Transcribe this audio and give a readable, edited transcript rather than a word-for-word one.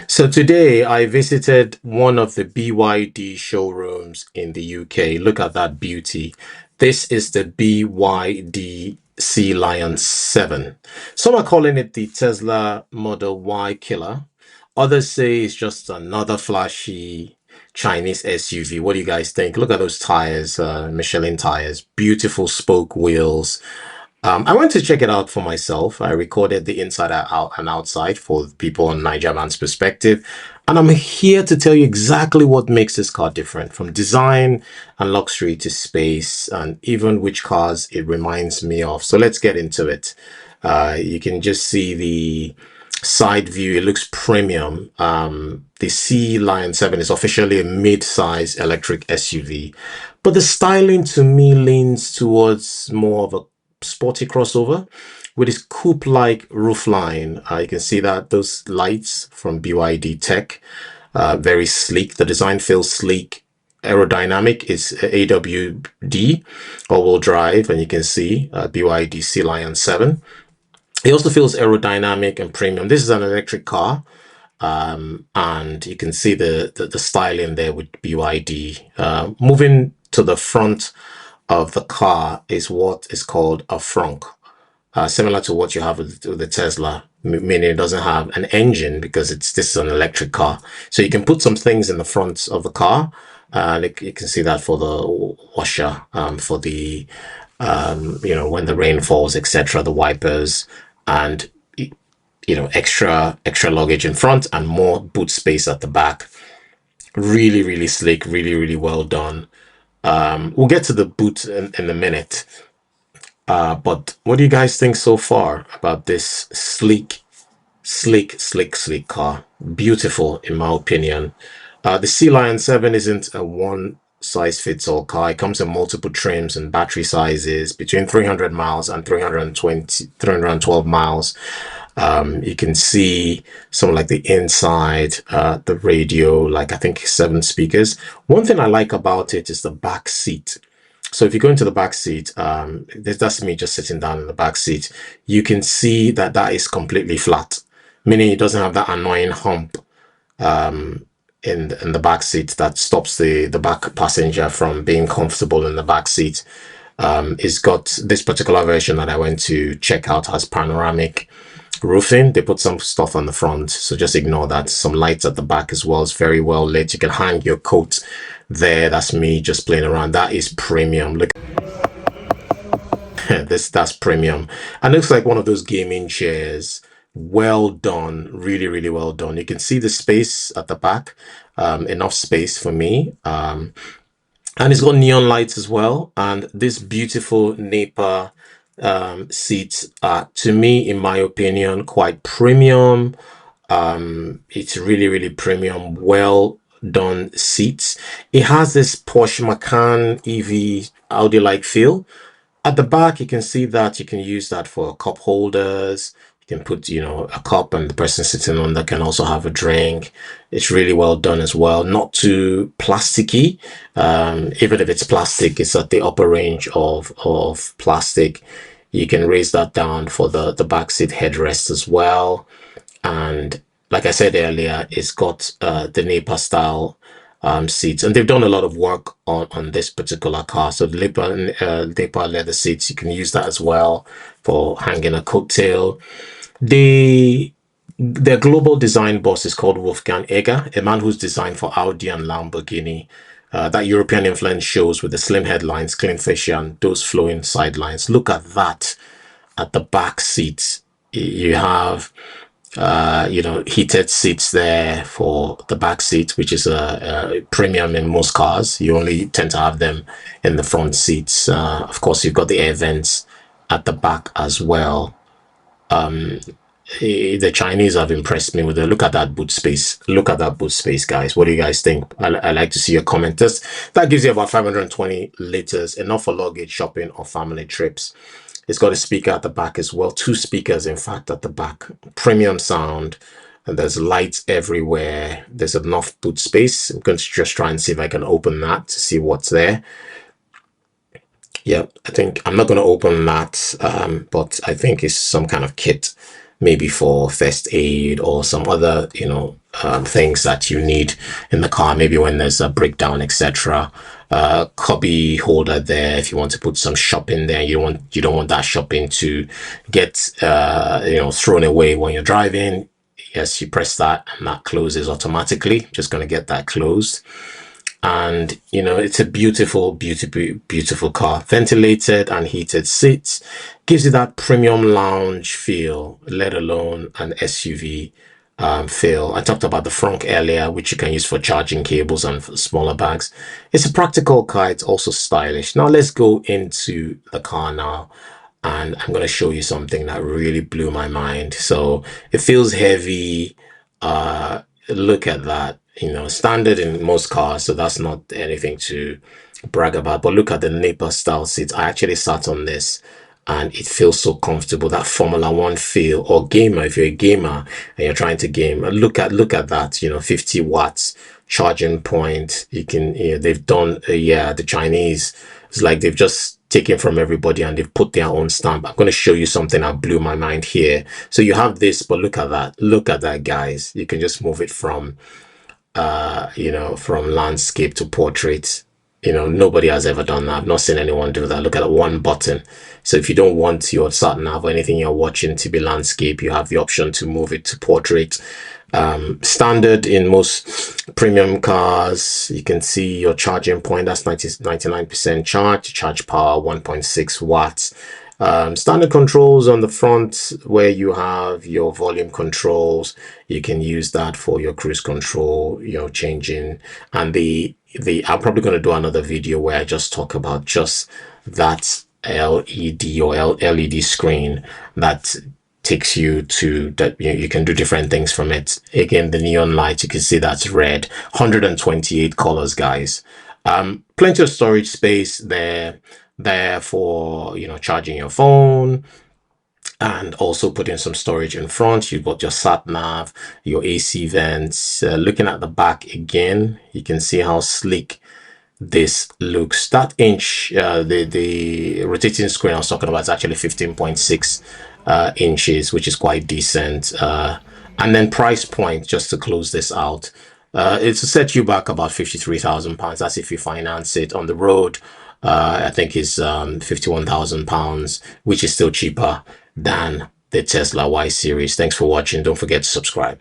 So today I visited one of the BYD showrooms in the UK. Look at that beauty. This is the BYD Sea Lion 7. Some are calling it the Tesla Model Y killer. Others say it's just another flashy Chinese SUV. What do you guys think? Look at those tires, Michelin tires, beautiful spoke wheels. I went to check it out for myself. I recorded the inside out and outside for people on Niger Man's perspective. And I'm here to tell you exactly what makes this car different, from design and luxury to space, and even which cars it reminds me of. So let's get into it. You can just see the side view. It looks premium. The Sea Lion 7 is officially a mid-size electric SUV, but the styling to me leans towards more of a sporty crossover with its coupe-like roofline. You can see that those lights from BYD Tech, very sleek. The design feels sleek. Aerodynamic is AWD, all-wheel drive, and you can see BYD Sea Lion 7. It also feels aerodynamic and premium. This is an electric car, and you can see the styling there with BYD. Moving to the front of the car is what is called a frunk, similar to what you have with the Tesla, meaning it doesn't have an engine because this is an electric car. So you can put some things in the front of the car. You can see that for the washer, for the when the rain falls, etc., the wipers, and extra luggage in front and more boot space at the back. Really, really slick, really, really well done. We'll get to the boot in a minute. But what do you guys think so far about this sleek car? Beautiful, in my opinion. The Sea Lion 7 isn't a one size fits all car. It comes in multiple trims and battery sizes between 300 miles and 312 miles. You can see some like the inside, the radio, like I think 7 speakers. One thing I like about it is the back seat. So if you go into the back seat, that's me just sitting down in the back seat. You can see that that is completely flat, meaning it doesn't have that annoying hump in the back seat that stops the back passenger from being comfortable in the back seat. It's got this particular version that I went to check out has panoramic roofing. They put some stuff on the front, so just ignore that. Some lights at the back as well. It's very well lit. You can hang your coat there. That's me just playing around. That is premium. Look, that's premium. And it looks like one of those gaming chairs. Well done, really, really well done. You can see the space at the back, enough space for me. And it's got neon lights as well. And this beautiful Nappa seats are, to me, in my opinion, quite premium. It's really, really premium, well done seats. It has this Porsche Macan EV Audi-like feel. At the back, you can see that you can use that for cup holders. You can put, a cup and the person sitting on that can also have a drink. It's really well done as well. Not too plasticky. Even if it's plastic, it's at the upper range of plastic. You can raise that down for the back seat headrest as well. And like I said earlier, it's got the Nappa style seats, and they've done a lot of work on this particular car. So the Nappa leather seats, you can use that as well for hanging a coattail. Their global design boss is called Wolfgang Egger, a man who's designed for Audi and Lamborghini. That European influence shows with the slim headlines, clean fascia, and those flowing sidelines. Look at that at the back seats. You have heated seats there for the back seat, which is a premium in most cars. You only tend to have them in the front seats. Of course, you've got the air vents at the back as well. The Chinese have impressed me with it. Look at that boot space. Look at that boot space, guys. What do you guys think? I like to see your comment. That gives you about 520 liters, enough for luggage, shopping, or family trips. It's got a speaker at the back as well. 2 speakers, in fact, at the back. Premium sound. And there's lights everywhere. There's enough boot space. I'm going to just try and see if I can open that to see what's there. Yeah, I think I'm not going to open that, but I think it's some kind of kit. maybe for first aid or some other, things that you need in the car, maybe when there's a breakdown, etc. Cubby holder there if you want to put some shopping there. You don't want that shopping to get thrown away when you're driving. Yes, you press that and that closes automatically. Just going to get that closed. And it's a beautiful, beautiful car. Ventilated and heated seats, gives you that premium lounge feel, let alone an SUV feel. I talked about the frunk earlier, which you can use for charging cables and for smaller bags. It's a practical car. It's also stylish. Now let's go into the car now, and I'm going to show you something that really blew my mind. So it feels heavy. Look at that. Standard in most cars, so that's not anything to brag about. But look at the Nappa style seats. I actually sat on this and it feels so comfortable. That Formula One feel, or gamer, if you're a gamer and you're trying to game, look at that, 50 watts charging point. They've done, the Chinese, it's like they've just taken from everybody and they've put their own stamp. I'm going to show you something that blew my mind here. So you have this, but look at that, guys. You can just move it from from landscape to portrait. Nobody has ever done that. I've not seen anyone do that. Look at that one button. So if you don't want your sat nav or anything you're watching to be landscape, you have the option to move it to portrait. Standard in most premium cars. You can see your charging point. That's 99% charge power 1.6 watts. Standard controls on the front, where you have your volume controls. You can use that for your cruise control, changing. And I'm probably going to do another video where I just talk about just that LED or LED screen that takes you to that. You can do different things from it. Again, the neon light, you can see that's red. 128 colors, guys. Plenty of storage space there for charging your phone, and also putting some storage in front. You've got your sat nav, your AC vents. Looking at the back again, you can see how sleek this looks. That inch, the rotating screen I was talking about, is actually 15.6 inches, which is quite decent. And then price point, just to close this out, it's to set you back about £53,000. That's if you finance it. On the road, I think is £51,000, which is still cheaper than the Tesla Y series. Thanks for watching. Don't forget to subscribe.